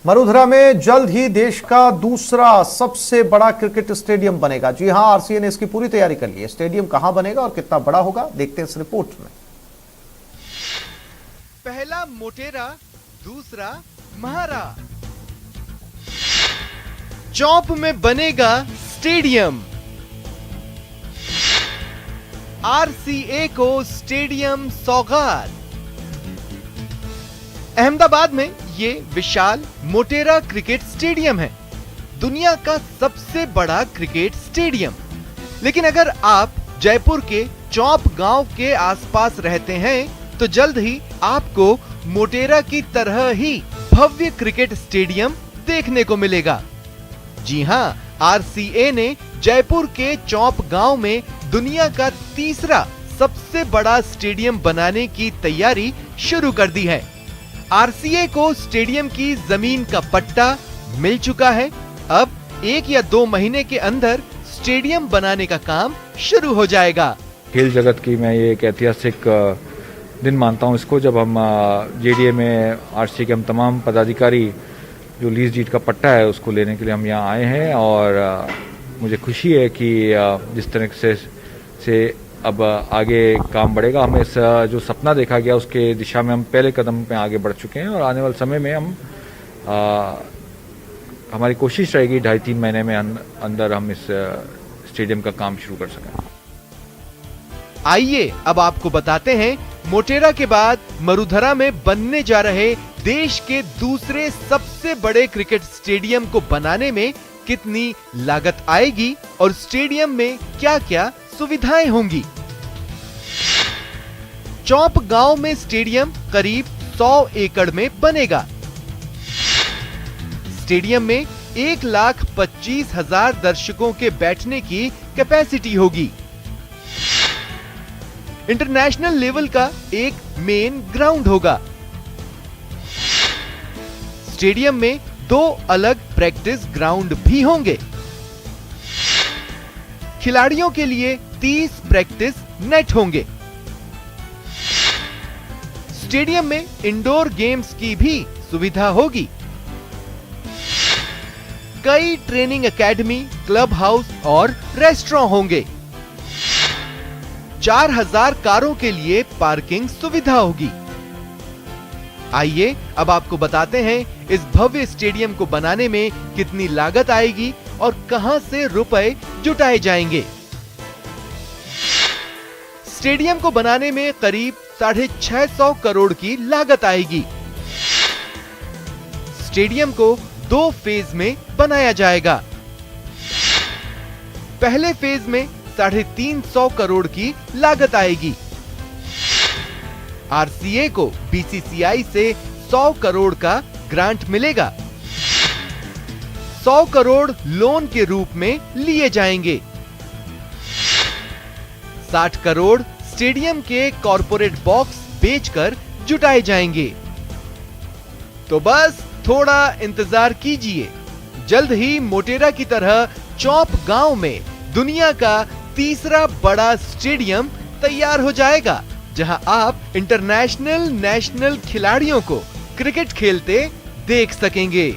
मरुधरा में जल्द ही देश का दूसरा सबसे बड़ा क्रिकेट स्टेडियम बनेगा। जी हां, आरसीए ने इसकी पूरी तैयारी कर ली है। स्टेडियम कहां बनेगा और कितना बड़ा होगा, देखते हैं इस रिपोर्ट में। पहला मोटेरा, दूसरा महारा। चौप में बनेगा स्टेडियम। आरसीए को स्टेडियम सौगात। अहमदाबाद में ये विशाल मोटेरा क्रिकेट स्टेडियम है, दुनिया का सबसे बड़ा क्रिकेट स्टेडियम। लेकिन अगर आप जयपुर के चौप गांव के आसपास रहते हैं तो जल्द ही आपको मोटेरा की तरह ही भव्य क्रिकेट स्टेडियम देखने को मिलेगा। जी हां, आरसीए ने जयपुर के चौप गांव में दुनिया का तीसरा सबसे बड़ा स्टेडियम बनाने की तैयारी शुरू कर दी है। आरसीए को स्टेडियम की जमीन का पट्टा मिल चुका है। अब 1 या 2 महीने के अंदर स्टेडियम बनाने का काम शुरू हो जाएगा। खेल जगत की मैं ये एक ऐतिहासिक दिन मानता हूँ इसको, जब हम जेडीए में आरसीए के हम तमाम पदाधिकारी जो लीज डीड का पट्टा है उसको लेने के लिए हम यहाँ आए हैं। और मुझे खुशी है कि जिस तरह से अब आगे काम बढ़ेगा। हमें इस जो सपना देखा गया उसके दिशा में हम पहले कदम पे आगे बढ़ चुके हैं और आने वाले समय में हम हमारी कोशिश रहेगी 2.5-3 महीने में अंदर हम इस स्टेडियम का काम शुरू कर सकें। आइए अब आपको बताते हैं मोटेरा के बाद मरुधरा में बनने जा रहे देश के दूसरे सबसे बड़े क्रिकेट स्टेडियम को बनाने में कितनी लागत आएगी और स्टेडियम में क्या-क्या सुविधाएं होंगी। चौप गांव में स्टेडियम करीब 100 एकड़ में बनेगा। स्टेडियम में 1,25,000 दर्शकों के बैठने की कैपेसिटी होगी। इंटरनेशनल लेवल का एक मेन ग्राउंड होगा। स्टेडियम में 2 अलग प्रैक्टिस ग्राउंड भी होंगे। खिलाड़ियों के लिए 30 प्रैक्टिस नेट होंगे। स्टेडियम में इंडोर गेम्स की भी सुविधा होगी। कई ट्रेनिंग एकेडमी, क्लब हाउस और रेस्टोरेंट होंगे। 4,000 कारों के लिए पार्किंग सुविधा होगी। आइए अब आपको बताते हैं इस भव्य स्टेडियम को बनाने में कितनी लागत आएगी और कहां से रुपए जुटाए जाएंगे। स्टेडियम को बनाने में करीब 650 करोड़ की लागत आएगी। स्टेडियम को 2 फेज में बनाया जाएगा। पहले फेज में 350 करोड़ की लागत आएगी। आरसीए को बीसीसीआई से 100 करोड़ का ग्रांट मिलेगा। 100 करोड़ लोन के रूप में लिए जाएंगे। 60 करोड़ स्टेडियम के कॉर्पोरेट बॉक्स बेचकर जुटाए जाएंगे। तो बस थोड़ा इंतजार कीजिए, जल्द ही मोटेरा की तरह चौप गांव में दुनिया का तीसरा बड़ा स्टेडियम तैयार हो जाएगा, जहां आप इंटरनेशनल, नेशनल खिलाड़ियों को क्रिकेट खेलते देख सकेंगे।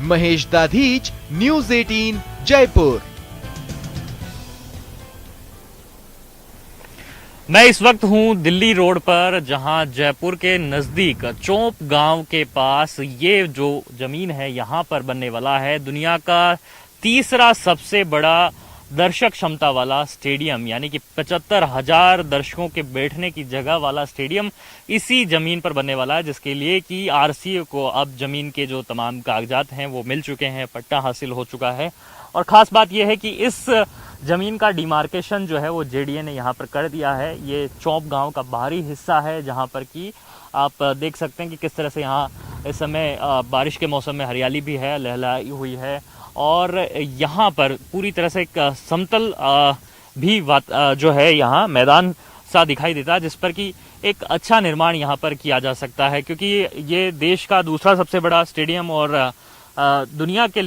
महेश दाधीच, न्यूज़ 18 जयपुर। मैं इस वक्त हूं दिल्ली रोड पर, जहां जयपुर के नजदीक चौप गांव के पास ये जो जमीन है यहां पर बनने वाला है दुनिया का तीसरा सबसे बड़ा दर्शक क्षमता वाला स्टेडियम, यानी कि 75,000 दर्शकों के बैठने की जगह वाला स्टेडियम इसी जमीन पर बनने वाला है, जिसके लिए कि आरसीए को अब जमीन के जो तमाम कागजात हैं वो मिल चुके हैं, पट्टा हासिल हो चुका है। और खास बात यह है कि इस जमीन का डिमार्केशन जो है वो जेडीए ने यहाँ पर कर दिया है। ये चौप गांव का बाहरी हिस्सा है, जहाँ पर कि आप देख सकते हैं कि किस तरह से यहाँ इस समय बारिश के मौसम में हरियाली भी है, लहलाई हुई है और यहाँ पर पूरी तरह से एक समतल भी जो है यहाँ मैदान सा दिखाई देता है, जिस पर कि एक अच्छा निर्माण यहाँ पर किया जा सकता है, क्योंकि ये देश का दूसरा सबसे बड़ा स्टेडियम और दुनिया के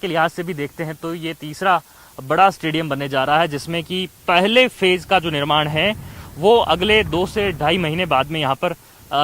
लिहाज से भी देखते हैं तो ये तीसरा बड़ा स्टेडियम बनने जा रहा है, जिसमें कि पहले फेज का जो निर्माण है वो अगले 2 से 2.5 महीने बाद में यहाँ पर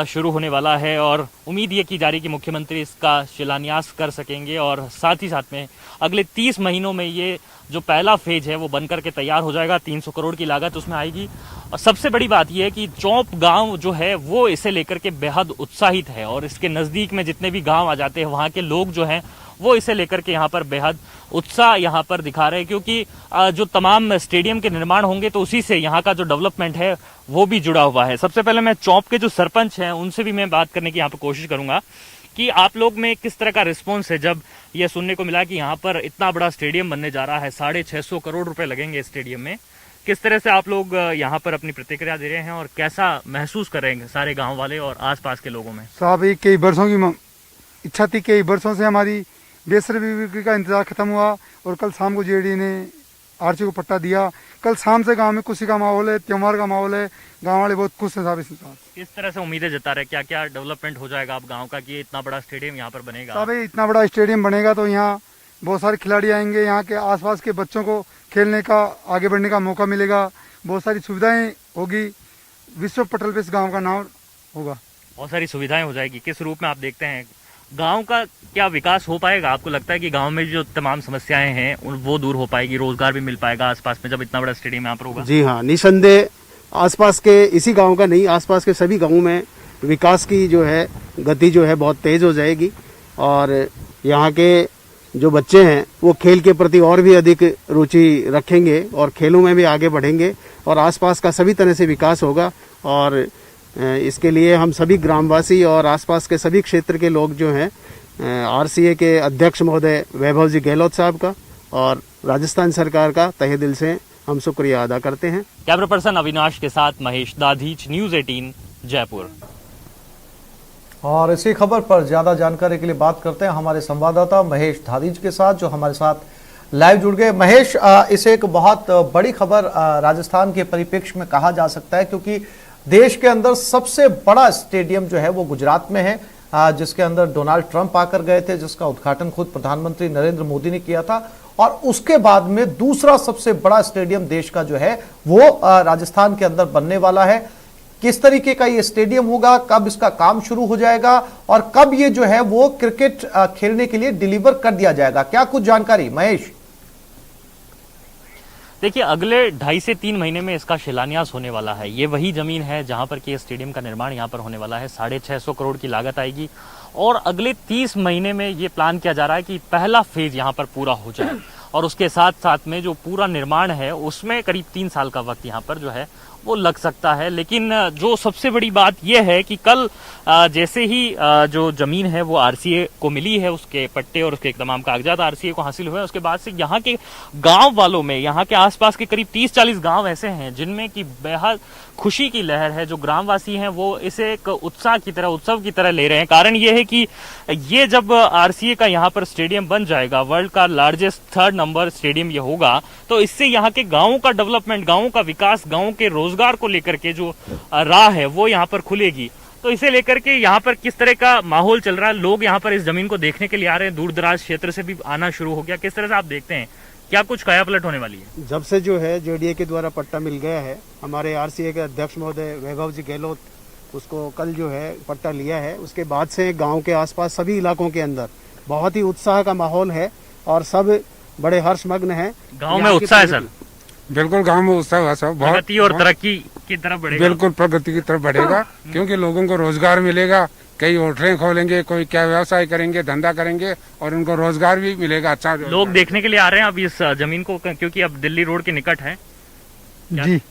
शुरू होने वाला है और उम्मीद ये की जा रही है कि मुख्यमंत्री इसका शिलान्यास कर सकेंगे और साथ ही साथ में अगले 30 महीनों में ये जो पहला फेज है वो बनकर के तैयार हो जाएगा। 300 करोड़ की लागत उसमें आएगी और सबसे बड़ी बात यह है कि चौप गांव जो है वो इसे लेकर के बेहद उत्साहित है और इसके नज़दीक में जितने भी गांव आ जाते हैं वहाँ के लोग जो हैं वो इसे लेकर के यहाँ पर बेहद उत्साह यहाँ पर दिखा रहे हैं, क्योंकि जो तमाम स्टेडियम के निर्माण होंगे तो उसी से यहाँ का जो डेवलपमेंट है वो भी जुड़ा हुआ है। सबसे पहले मैं चौप के जो सरपंच हैं उनसे भी मैं बात करने की यहाँ पर कोशिश करूंगा कि आप लोग में किस तरह का रिस्पॉन्स है जब यह सुनने को मिला कि यहाँ पर इतना बड़ा स्टेडियम बनने जा रहा है, 650 करोड़ रुपए लगेंगे स्टेडियम में। किस तरह से आप लोग यहाँ पर अपनी प्रतिक्रिया दे रहे हैं और कैसा महसूस कर रहे हैं सारे गाँव वाले और आसपास के लोगों में? साहब ये कई वर्षों की इच्छा थी, कई वर्षों से हमारी बेसब्री का इंतजार खत्म हुआ और कल शाम को जेडी ने आरसी को पट्टा दिया। कल शाम से गांव में खुशी का माहौल है, त्योहार का माहौल है, गांव वाले बहुत खुश हैं साहब। इस किस तरह से उम्मीदें जता रहे, क्या क्या डेवलपमेंट हो जाएगा आप गांव का कि इतना बड़ा स्टेडियम यहाँ पर बनेगा? साहब इतना बड़ा स्टेडियम बनेगा तो यहाँ बहुत सारे खिलाड़ी आएंगे, यहाँ के आसपास के बच्चों को खेलने का, आगे बढ़ने का मौका मिलेगा, बहुत सारी सुविधाएं होगी, विश्व पटल पे इस गाँव का नाम होगा। बहुत सारी सुविधाएं हो जाएगी। किस रूप में आप देखते हैं गांव का क्या विकास हो पाएगा? आपको लगता है कि गांव में जो तमाम समस्याएं हैं वो दूर हो पाएगी, रोजगार भी मिल पाएगा आसपास में जब इतना बड़ा स्टेडियम यहाँ पर होगा? जी हाँ, निसंदेह आसपास के, इसी गांव का नहीं, आसपास के सभी गांवों में विकास की जो है गति जो है बहुत तेज हो जाएगी और यहाँ के जो बच्चे हैं वो खेल के प्रति और भी अधिक रुचि रखेंगे और खेलों में भी आगे बढ़ेंगे और आसपास का सभी तरह से विकास होगा। और इसके लिए हम सभी ग्रामवासी और आसपास के सभी क्षेत्र के लोग जो हैं आरसीए के अध्यक्ष महोदय वैभव जी गहलोत साहब का और राजस्थान सरकार का तहे दिल से हम शुक्रिया अदा करते हैं। कैमरा पर्सन अविनाश के साथ महेश दाधीच, न्यूज़ 18 जयपुर। और इसी खबर पर ज्यादा जानकारी के लिए बात करते हैं हमारे संवाददाता महेश दाधीच के साथ, जो हमारे साथ लाइव जुड़ गए। महेश, इसे एक बहुत बड़ी खबर राजस्थान के परिप्रेक्ष्य में कहा जा सकता है, क्योंकि देश के अंदर सबसे बड़ा स्टेडियम जो है वो गुजरात में है, जिसके अंदर डोनाल्ड ट्रंप आकर गए थे, जिसका उद्घाटन खुद प्रधानमंत्री नरेंद्र मोदी ने किया था। और उसके बाद में दूसरा सबसे बड़ा स्टेडियम देश का जो है वो राजस्थान के अंदर बनने वाला है। किस तरीके का ये स्टेडियम होगा, कब इसका काम शुरू हो जाएगा और कब ये जो है वो क्रिकेट खेलने के लिए डिलीवर कर दिया जाएगा, क्या कुछ जानकारी महेश? देखिए, अगले 2.5 से 3 महीने में इसका शिलान्यास होने वाला है। ये वही जमीन है जहां पर कि स्टेडियम का निर्माण यहां पर होने वाला है। 650 करोड़ की लागत आएगी और अगले 30 महीने में ये प्लान किया जा रहा है कि पहला फेज यहां पर पूरा हो जाए और उसके साथ साथ में जो पूरा निर्माण है उसमें करीब 3 साल का वक्त यहां पर जो है वो लग सकता है। लेकिन जो सबसे बड़ी बात यह है कि कल जैसे ही जो जमीन है वो आरसीए को मिली है, उसके पट्टे और उसके तमाम कागजात आरसीए को हासिल हुए, उसके बाद से यहाँ के गांव वालों में, यहाँ के आसपास के करीब 30-40 गांव ऐसे हैं जिनमें की बेहद खुशी की लहर है। जो ग्रामवासी हैं वो इसे एक उत्साह की तरह, उत्सव की तरह ले रहे हैं। कारण ये है कि ये जब आरसीए का यहाँ पर स्टेडियम बन जाएगा, वर्ल्ड का लार्जेस्ट 3rd नंबर स्टेडियम ये होगा, तो इससे यहाँ के गाँवों का डेवलपमेंट, गाँवों का विकास, गाँव के रोजगार को लेकर के जो राह है वो यहाँ पर खुलेगी। तो इसे लेकर के यहाँ पर किस तरह का माहौल चल रहा है, लोग यहाँ पर इस जमीन को देखने के लिए आ रहे हैं, दूर दराज क्षेत्र से भी आना शुरू हो गया, किस तरह से आप देखते हैं, क्या कुछ काया पलट होने वाली है? जब से जो है जेडीए के द्वारा पट्टा मिल गया है, हमारे आरसीए के अध्यक्ष महोदय वैभव जी गहलोत उसको कल जो है पट्टा लिया है, उसके बाद से गांव के आसपास सभी इलाकों के अंदर बहुत ही उत्साह का माहौल है और सब बड़े हर्षमग्न हैं। गांव में उत्साह है सर? बिल्कुल, गांव में उत्साह है सब, प्रगति और तरक्की की तरफ बढ़ेगा। बिल्कुल प्रगति की तरफ बढ़ेगा, क्योंकि लोगों को रोजगार मिलेगा, कई होटलें खोलेंगे, कोई क्या व्यवसाय करेंगे, धंधा करेंगे और उनको रोजगार भी मिलेगा। अच्छा, लोग देखने के लिए आ रहे हैं अब इस जमीन को, क्योंकि अब दिल्ली रोड के निकट है। जी,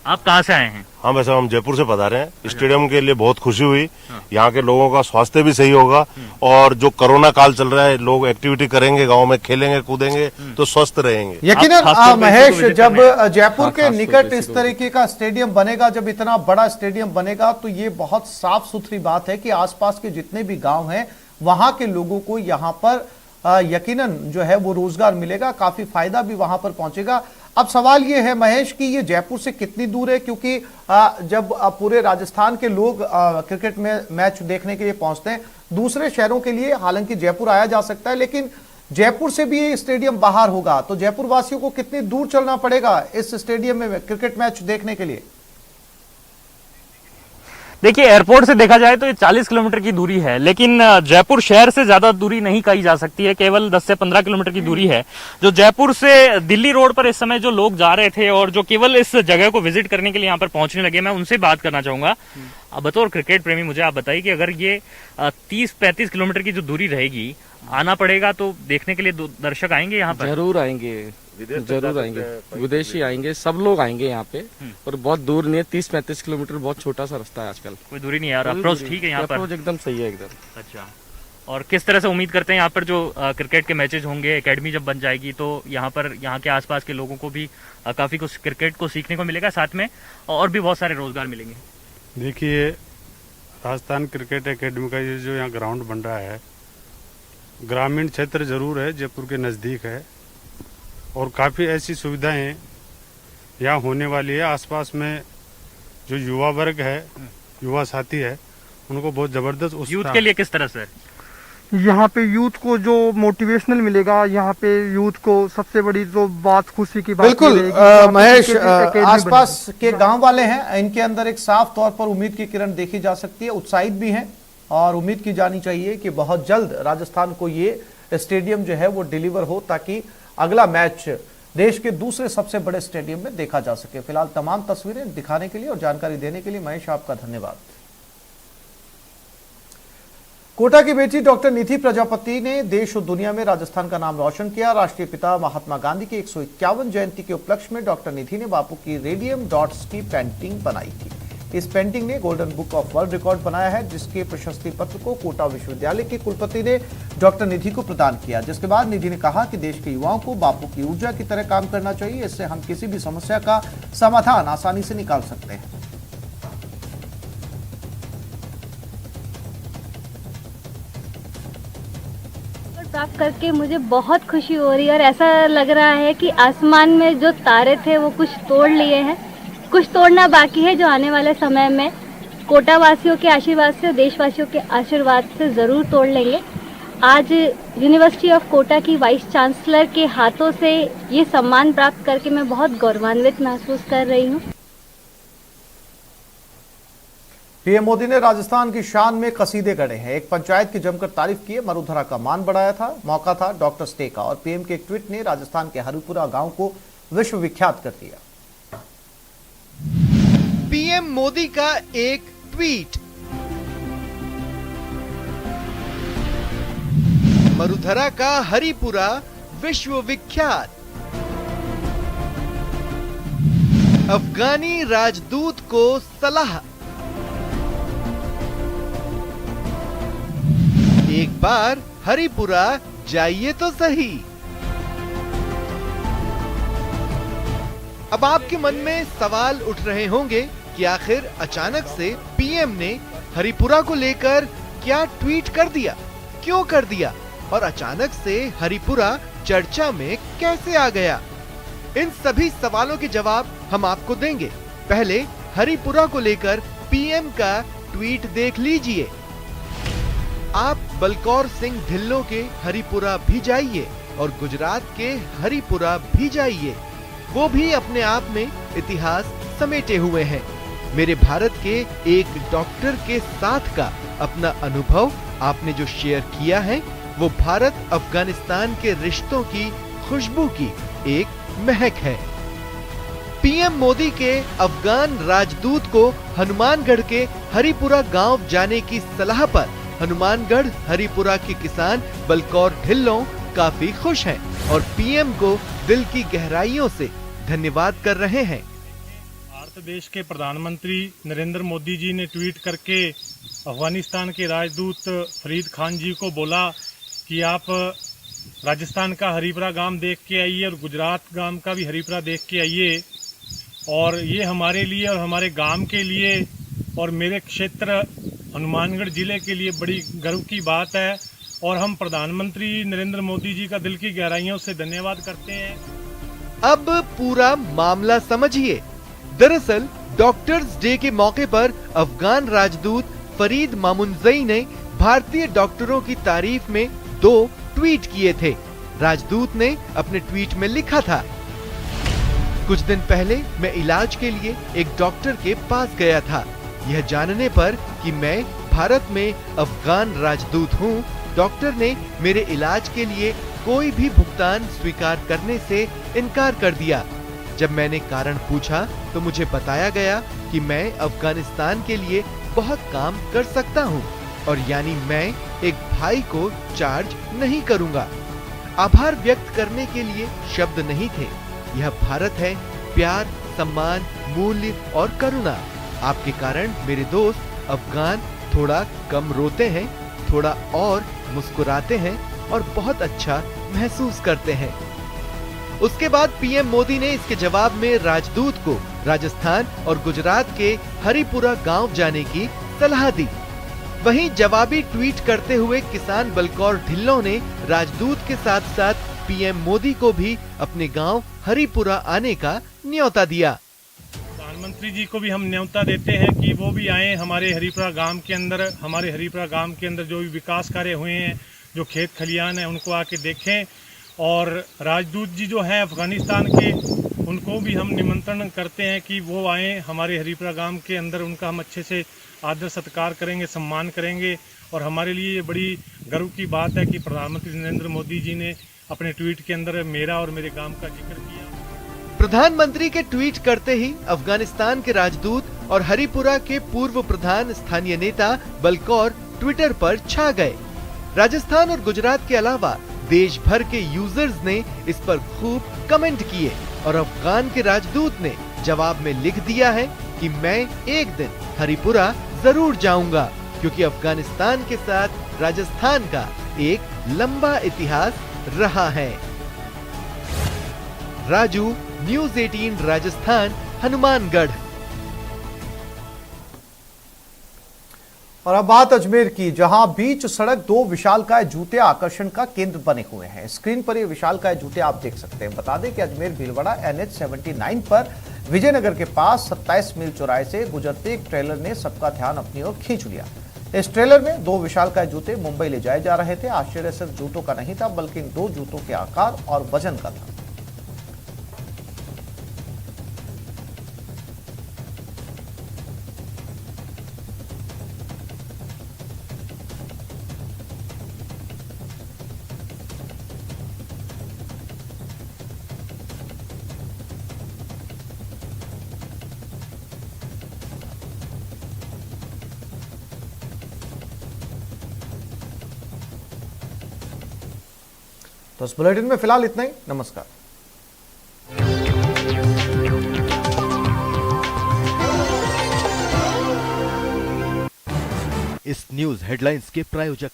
आप कहाँ से आए हैं? हाँ, वैसे हम जयपुर से पधारे हैं। स्टेडियम के लिए बहुत खुशी हुई, यहाँ के लोगों का स्वास्थ्य भी सही होगा और जो कोरोना काल चल रहा है, लोग एक्टिविटी करेंगे, गांव में खेलेंगे कूदेंगे तो स्वस्थ रहेंगे। यकीनन महेश, जब जयपुर के निकट इस तरीके का स्टेडियम बनेगा, जब इतना बड़ा स्टेडियम बनेगा, तो ये बहुत साफ सुथरी बात है कि आसपास के जितने भी गांव हैं वहां के लोगों को यहाँ पर यकीनन जो है वो रोजगार मिलेगा, काफी फायदा भी वहां पर पहुंचेगा। अब सवाल ये है महेश कि ये जयपुर से कितनी दूर है, क्योंकि जब पूरे राजस्थान के लोग क्रिकेट में मैच देखने के लिए पहुंचते हैं दूसरे शहरों के लिए, हालांकि जयपुर आया जा सकता है, लेकिन जयपुर से भी ये स्टेडियम बाहर होगा, तो जयपुर वासियों को कितनी दूर चलना पड़ेगा इस स्टेडियम में क्रिकेट मैच देखने के लिए? देखिए, एयरपोर्ट से देखा जाए तो ये 40 किलोमीटर की दूरी है, लेकिन जयपुर शहर से ज्यादा दूरी नहीं कही जा सकती है, केवल 10 से 15 किलोमीटर की दूरी है। जो जयपुर से दिल्ली रोड पर इस समय जो लोग जा रहे थे और जो केवल इस जगह को विजिट करने के लिए यहाँ पर पहुंचने लगे, मैं उनसे बात करना चाहूंगा। अब बतौर क्रिकेट प्रेमी मुझे आप बताइए कि अगर ये 30-35 किलोमीटर की जो दूरी रहेगी, आना पड़ेगा तो देखने के लिए दर्शक आएंगे यहाँ पर? जरूर आएंगे, जरूर आएंगे, विदेशी आएंगे, सब लोग आएंगे यहाँ पे। और बहुत दूर नहीं है, 30-35 किलोमीटर बहुत छोटा सा रास्ता है आजकल। कोई दूरी नहीं है यार, अप्रोच ठीक है यहाँ पर? अप्रोच एकदम सही है, एकदम। अच्छा, और किस तरह से उम्मीद करते हैं यहाँ पर जो क्रिकेट के मैचेज होंगे, एकेडमी जब बन जाएगी तो यहाँ पर यहाँ के आसपास के लोगों को भी काफी कुछ क्रिकेट को सीखने को मिलेगा, साथ में और भी बहुत सारे रोजगार मिलेंगे? देखिए, राजस्थान क्रिकेट एकेडमी का ये जो यहाँ ग्राउंड बन रहा है, ग्रामीण क्षेत्र जरूर है, जयपुर के नज़दीक है और काफ़ी ऐसी सुविधाएं यहाँ होने वाली है। आसपास में जो युवा वर्ग है, युवा साथी है, उनको बहुत ज़बरदस्त यूथ के लिए किस तरह से? यहाँ पे यूथ को जो मोटिवेशनल मिलेगा, यहाँ पे यूथ को सबसे बड़ी जो बात खुशी की बात बिल्कुल ये रहेगी, महेश, एकेडमी आसपास के गांव वाले हैं, इनके अंदर एक साफ तौर पर उम्मीद की किरण देखी जा सकती है, उत्साहित भी हैं और उम्मीद की जानी चाहिए कि बहुत जल्द राजस्थान को ये स्टेडियम जो है वो डिलीवर हो, ताकि अगला मैच देश के दूसरे सबसे बड़े स्टेडियम में देखा जा सके। फिलहाल तमाम तस्वीरें दिखाने के लिए और जानकारी देने के लिए महेश आपका धन्यवाद। कोटा की बेटी डॉक्टर निधि प्रजापति ने देश और दुनिया में राजस्थान का नाम रोशन किया। राष्ट्रीय पिता महात्मा गांधी की 151 जयंती के उपलक्ष्य में डॉक्टर निधि ने बापू की रेडियम डॉट्स की पेंटिंग बनाई थी। इस पेंटिंग ने golden book of world record बनाया है, जिसके प्रशस्ति पत्र को कोटा विश्वविद्यालय के कुलपति ने डॉक्टर निधि को प्रदान किया। जिसके बाद निधि ने कहा कि देश के युवाओं को बापू की ऊर्जा की तरह काम करना चाहिए, इससे हम किसी भी समस्या का समाधान आसानी से निकाल सकते हैं। प्राप्त करके मुझे बहुत खुशी हो रही है और ऐसा लग रहा है कि आसमान में जो तारे थे वो कुछ तोड़ लिए हैं, कुछ तोड़ना बाकी है, जो आने वाले समय में कोटा वासियों के आशीर्वाद से, देशवासियों के आशीर्वाद से ज़रूर तोड़ लेंगे। आज यूनिवर्सिटी ऑफ कोटा की वाइस चांसलर के हाथों से ये सम्मान प्राप्त करके मैं बहुत गौरवान्वित महसूस कर रही हूँ। पीएम मोदी ने राजस्थान की शान में कसीदे गढ़े हैं। एक पंचायत की जमकर तारीफ की है, मरुधरा का मान बढ़ाया था। मौका था डॉक्टर्स डे का और पीएम के एक ट्वीट ने राजस्थान के हरिपुरा गांव को विश्व विख्यात कर दिया। पीएम मोदी का एक ट्वीट, मरुधरा का हरिपुरा विश्व विख्यात। अफगानी राजदूत को सलाह, एक बार हरिपुरा जाइए तो सही। अब आपके मन में सवाल उठ रहे होंगे कि आखिर अचानक से पीएम ने हरिपुरा को लेकर क्या ट्वीट कर दिया, क्यों कर दिया और अचानक से हरिपुरा चर्चा में कैसे आ गया। इन सभी सवालों के जवाब हम आपको देंगे। पहले हरिपुरा को लेकर पीएम का ट्वीट देख लीजिए। आप बलकौर सिंह ढिल्लों के हरिपुरा भी जाइए और गुजरात के हरिपुरा भी जाइए, वो भी अपने आप में इतिहास समेटे हुए हैं। मेरे भारत के एक डॉक्टर के साथ का अपना अनुभव आपने जो शेयर किया है, वो भारत अफगानिस्तान के रिश्तों की खुशबू की एक महक है। पीएम मोदी के अफगान राजदूत को हनुमानगढ़ के हरिपुरा गांव जाने की सलाह पर हनुमानगढ़ हरिपुरा के किसान बलकौर ढिल्लों काफी खुश हैं और पीएम को दिल की गहराइयों से धन्यवाद कर रहे हैं। भारत देश के प्रधानमंत्री नरेंद्र मोदी जी ने ट्वीट करके अफगानिस्तान के राजदूत फरीद खान जी को बोला कि आप राजस्थान का हरिपुरा गांव देख के आइए और गुजरात गांव का भी हरिपुरा देख के आइए। और ये हमारे लिए और हमारे गांव के लिए और मेरे क्षेत्र हनुमानगढ़ जिले के लिए बड़ी गर्व की बात है और हम प्रधानमंत्री नरेंद्र मोदी जी का दिल की गहराइयों से धन्यवाद करते हैं। अब पूरा मामला समझिए। दरअसल डॉक्टर्स डे के मौके पर अफगान राजदूत फरीद मामुनजई ने भारतीय डॉक्टरों की तारीफ में 2 ट्वीट किए थे। राजदूत ने अपने ट्वीट में लिखा था, कुछ दिन पहले मैं इलाज के लिए एक डॉक्टर के पास गया था। यह जानने पर कि मैं भारत में अफगान राजदूत हूँ, डॉक्टर ने मेरे इलाज के लिए कोई भी भुगतान स्वीकार करने से इनकार कर दिया। जब मैंने कारण पूछा तो मुझे बताया गया कि मैं अफगानिस्तान के लिए बहुत काम कर सकता हूँ और यानी मैं एक भाई को चार्ज नहीं करूँगा। आभार व्यक्त करने के लिए शब्द नहीं थे। यह भारत है, प्यार, सम्मान, मूल्य और करुणा। आपके कारण मेरे दोस्त अफगान थोड़ा कम रोते हैं, थोड़ा और मुस्कुराते हैं और बहुत अच्छा महसूस करते हैं। उसके बाद पीएम मोदी ने इसके जवाब में राजदूत को राजस्थान और गुजरात के हरिपुरा गांव जाने की सलाह दी। वहीं जवाबी ट्वीट करते हुए किसान बलकौर ढिल्लों ने राजदूत के साथ साथ पीएम मोदी को भी अपने गांव हरिपुरा आने का न्योता दिया। प्रधानमंत्री जी को भी हम न्योता देते हैं कि वो भी आए हमारे हरिपुरा गांव के अंदर। हमारे हरिपुरा गांव के अंदर जो भी विकास कार्य हुए हैं, जो खेत खलियान है, उनको आके देखें। और राजदूत जी जो हैं अफगानिस्तान के, उनको भी हम निमंत्रण करते हैं कि वो आए हमारे हरिपुरा गांव के अंदर। उनका हम अच्छे से आदर सत्कार करेंगे, सम्मान करेंगे। और हमारे लिए ये बड़ी गर्व की बात है कि प्रधानमंत्री नरेंद्र मोदी जी ने अपने ट्वीट के अंदर मेरा और मेरे गांव का जिक्र किया। प्रधानमंत्री के ट्वीट करते ही अफगानिस्तान के राजदूत और हरिपुरा के पूर्व प्रधान स्थानीय नेता बलकौर ट्विटर पर छा गए। राजस्थान और गुजरात के अलावा देश भर के यूजर्स ने इस पर खूब कमेंट किए और अफगान के राजदूत ने जवाब में लिख दिया है कि मैं एक दिन हरिपुरा जरूर जाऊंगा, क्योंकि अफगानिस्तान के साथ राजस्थान का एक लंबा इतिहास रहा है। राजू, न्यूज़ 18 राजस्थान, हनुमानगढ़। और अब बात अजमेर की, जहां बीच सड़क दो विशालकाय जूते आकर्षण का केंद्र बने हुए हैं। स्क्रीन पर ये विशालकाय जूते आप देख सकते हैं। बता दें कि अजमेर भीलवाड़ा NH 79 पर विजयनगर के पास 27 मील चौराहे से गुजरते एक ट्रेलर ने सबका ध्यान अपनी ओर खींच लिया। इस ट्रेलर में दो विशालकाय जूते मुंबई ले जाए जा रहे थे। आश्चर्य सिर्फ जूतों का नहीं था, बल्कि इन दो जूतों के आकार और वजन का था। तो इस बुलेटिन में फिलहाल इतना ही। नमस्कार। इस न्यूज हेडलाइंस के प्रायोजक